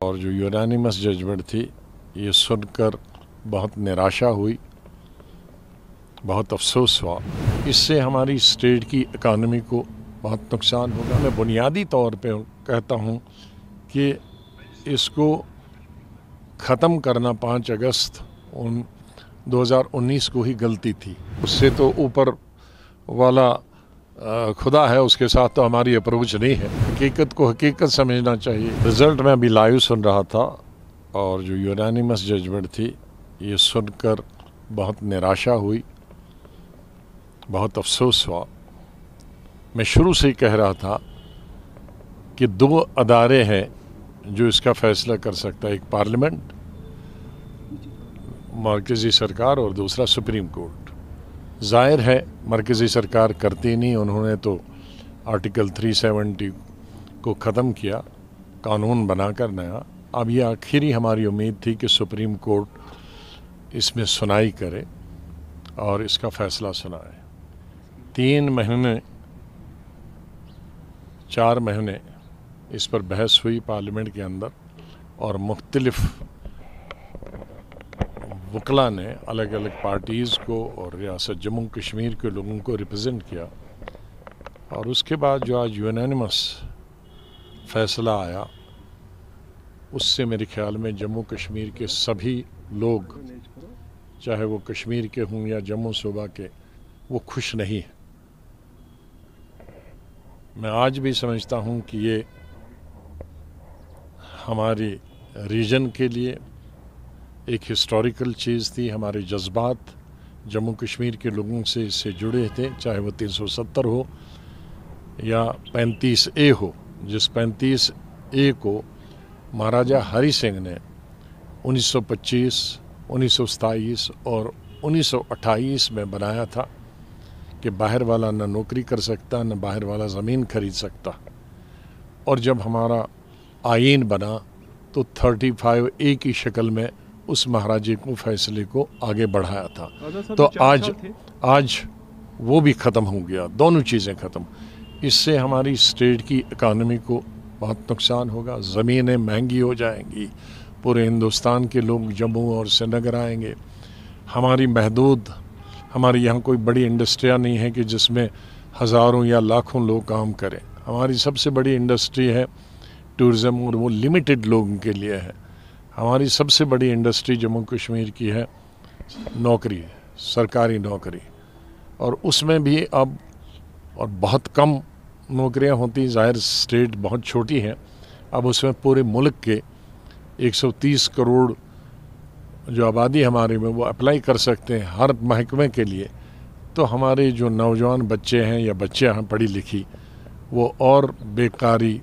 और जो unanimous judgement थी, ये सुनकर बहुत निराशा हुई, बहुत अफसोस हुआ। इससे हमारी स्टेट की इकानमी को बहुत नुकसान होगा। मैं बुनियादी तौर पे कहता हूँ कि इसको ख़त्म करना 5 अगस्त 2019 को ही गलती थी। उससे तो ऊपर वाला खुदा है, उसके साथ तो हमारी अप्रोच नहीं है। हकीकत को हकीकत समझना चाहिए। रिज़ल्ट मैं अभी लाइव सुन रहा था और जो यूनानिमस जजमेंट थी, ये सुनकर बहुत निराशा हुई, बहुत अफसोस हुआ। मैं शुरू से ही कह रहा था कि 2 अदारे हैं जो इसका फैसला कर सकता है, एक पार्लियामेंट, मरकज़ी सरकार, और दूसरा सुप्रीम कोर्ट। जाहिर है मरकज़ी सरकार करती नहीं, उन्होंने तो आर्टिकल 370 को ख़त्म किया, कानून बनाकर नया। अब ये आखिरी हमारी उम्मीद थी कि सुप्रीम कोर्ट इसमें सुनाई करे और इसका फ़ैसला सुनाए। 3 महीने 4 महीने इस पर बहस हुई पार्लियामेंट के अंदर, और मुख्तलिफ वकला ने अलग अलग पार्टीज़ को और रियासत जम्मू कश्मीर के लोगों को रिप्रेजेंट किया। और उसके बाद जो आज यूनानिमस फ़ैसला आया, उससे मेरे ख्याल में जम्मू कश्मीर के सभी लोग, चाहे वो कश्मीर के हों या जम्मू सूबा के, वो खुश नहीं हैं। मैं आज भी समझता हूँ कि ये हमारी रीजन के लिए एक हिस्टोरिकल चीज़ थी। हमारे जज्बात जम्मू कश्मीर के लोगों से इससे जुड़े थे, चाहे वो 370 हो या 35A हो। जिस 35A को महाराजा हरि सिंह ने 1925, 1927 और 1928 में बनाया था कि बाहर वाला न नौकरी कर सकता, न बाहर वाला ज़मीन खरीद सकता। और जब हमारा आईन बना तो 35A की शक्ल में उस महाराजे को फैसले को आगे बढ़ाया था। तो आज वो भी ख़त्म हो गया, दोनों चीज़ें ख़त्म। इससे हमारी स्टेट की इकानमी को बहुत नुकसान होगा, ज़मीनें महंगी हो जाएंगी, पूरे हिंदुस्तान के लोग जम्मू और श्रीनगर आएंगे। हमारी यहाँ कोई बड़ी इंडस्ट्रियाँ नहीं है कि जिसमें हज़ारों या लाखों लोग काम करें। हमारी सबसे बड़ी इंडस्ट्री है टूरिज़्म, और वो लिमिटेड लोगों के लिए है। हमारी सबसे बड़ी इंडस्ट्री जम्मू कश्मीर की है नौकरी, सरकारी नौकरी, और उसमें भी अब और बहुत कम नौकरियां होती। ज़ाहिर स्टेट बहुत छोटी है, अब उसमें पूरे मुल्क के 130 करोड़ जो आबादी हमारे में, वो अप्लाई कर सकते हैं हर महकमे के लिए। तो हमारे जो नौजवान बच्चे हैं या बच्चियाँ हैं पढ़ी लिखी, वो और बेकारी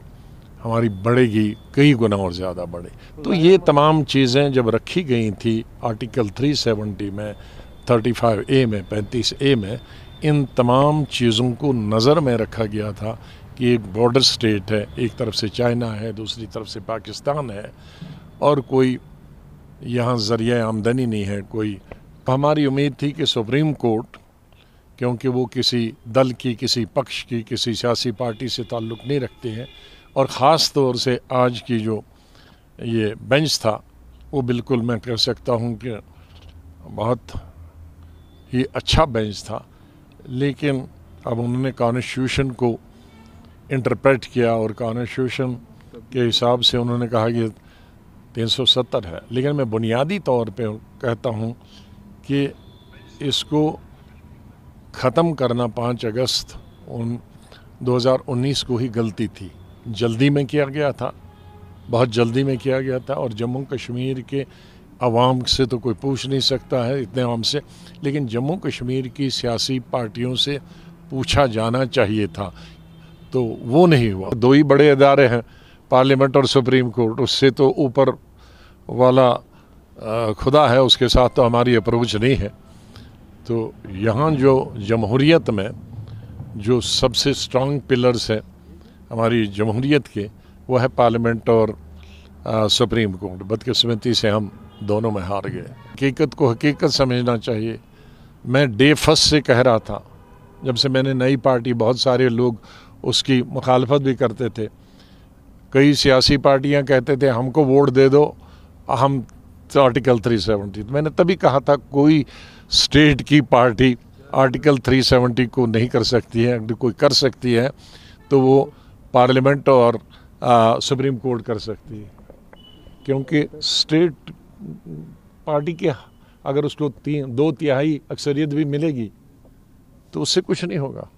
हमारी बढ़ेगी, कई गुना और ज़्यादा बढ़े। तो ये तमाम चीज़ें जब रखी गई थी आर्टिकल 370 में, 35A में, 35A में, इन तमाम चीज़ों को नज़र में रखा गया था कि एक बॉर्डर स्टेट है, एक तरफ से चाइना है, दूसरी तरफ से पाकिस्तान है, और कोई यहाँ ज़रिया आमदनी नहीं है कोई। हमारी उम्मीद थी कि सुप्रीम कोर्ट, क्योंकि वो किसी दल की, किसी पक्ष की, किसी सियासी पार्टी से ताल्लुक़ नहीं रखते हैं, और ख़ास तौर से आज की जो ये बेंच था, वो बिल्कुल मैं कह सकता हूँ कि बहुत ही अच्छा बेंच था। लेकिन अब उन्होंने कॉन्स्टिट्यूशन को इंटरप्रेट किया और कॉन्स्टिट्यूशन के हिसाब से उन्होंने कहा कि 370 है। लेकिन मैं बुनियादी तौर पे कहता हूँ कि इसको ख़त्म करना 5 अगस्त 2019 को ही गलती थी। जल्दी में किया गया था, बहुत जल्दी में किया गया था, और जम्मू कश्मीर के अवाम से तो कोई पूछ नहीं सकता है इतने आम से, लेकिन जम्मू कश्मीर की सियासी पार्टियों से पूछा जाना चाहिए था, तो वो नहीं हुआ। 2 ही बड़े इदारे हैं, पार्लियामेंट और सुप्रीम कोर्ट, उससे तो ऊपर वाला खुदा है, उसके साथ तो हमारी अप्रोच नहीं है। तो यहाँ जो जमहूरियत में जो सबसे स्ट्रॉन्ग पिलर्स हैं हमारी जमहूरियत के, वो है पार्लियामेंट और सुप्रीम कोर्ट। बदकिस्मती से हम दोनों में हार गए। हकीकत को हकीकत समझना चाहिए। मैं डे फर्स्ट से कह रहा था, जब से मैंने नई पार्टी, बहुत सारे लोग उसकी मुखालफत भी करते थे, कई सियासी पार्टियां कहते थे हमको वोट दे दो, हम तो आर्टिकल 370, तो मैंने तभी कहा था कोई स्टेट की पार्टी आर्टिकल 370 को नहीं कर सकती है। अगर कोई कर सकती है तो वो पार्लियामेंट और सुप्रीम कोर्ट कर सकती है, क्योंकि स्टेट पार्टी के अगर उसको 2/3 अक्सरियत भी मिलेगी तो उससे कुछ नहीं होगा।